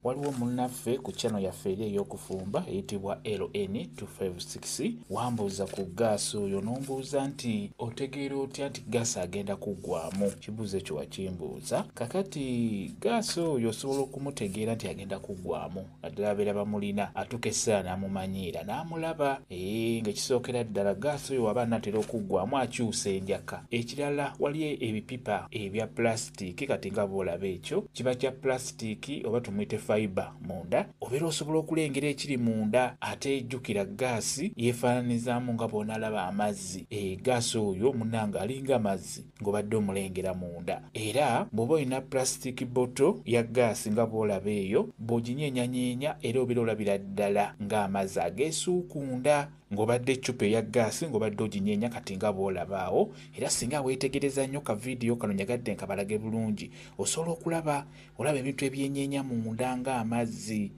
waliwo munnaffe ku channel yaffe eri ey'okufumba eyitibwa LN256 wambuuza ku gaasi oyo n'ombuuza nti otegeera otya nti gaasi agenda kuggwaamu? Kibuuzo ekyo wakimbuuza. Kakati gaasi oyo osobola okumutegeera nti agenda kuggwaamu naddala abeera bamulina atuuka essaawa n'amumanyiira n'amulaba. Ng'ekisookera ddala gaasi oyo waba anaatera okuggwaamu akyusa enjaka. Ekirala waliyo ebipipa ebya plasitiiki, kati nga bw'olaba ekyo kiba kya plasitiiki oba tumuyite fiber munda, obeera osobola okulengera ekiri munda. Ate ejjukira gaasi yeefaananizaamu nga bw'onaalaba amazzi. Gaasi oyo munnange alinga amazzi ng'obadde omulengera munda. Era bw'oba olina plastic bottle ya gaasi nga bw'olaba eyo, bw'oginyeenyanyeenya era obeera olabira ddala ng'amazzi ageesuukunda ng'obadde eccupa eya gaasi ng'obadde oginyeenya kati nga bw'olaba awo. Era singa weetegereza nnyo ka vidiyo kano nyagadde nkabalage bulungi, osobola olaba ebintu ebyenyeenya munda ng'amazzi.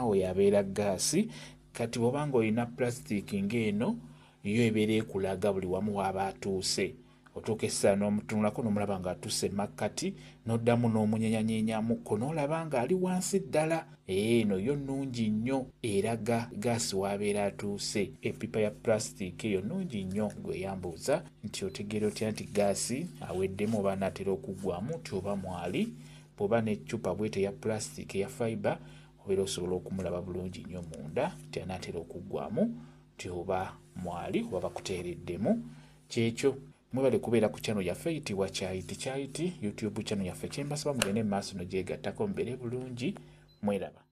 Oyo abeera gaasi. Kati bw'oba ng'olina plasitiiki ng'eno yo ebeera ekulaga buli wamu waba atuuse. Otuuka essaawa n'omutunulako n'omulaba ng'atuuse makkati, n'oddamu n'omunyenyanyeenyamukko n'olaba ng'ali wansi ddala. Eno yo nnungi nnyo eraga gaasi w'abeera atuuse. Epipa ya plasitiiki eyo nnungi nnyo. Gwe yambuuza nti otegeera otya nti gaasi aweddemu oba anaatera okuggwaamu nti oba mwali. Bw'oba n'eccupa bw'ete ya plasitiiki eya fiber obeera osobola okumulaba bulungi nnyo munda nti anaatera okuggwaamu nti oba mwali oba bakuteereddemu. Kyekyo mwebale kubeera ku channel yaffe eyitibwa Kyayiti YouTube channel yaffe. Kyembasaba mugende mu maaso n'ogyegattako mubeere bulungi. Mweraba.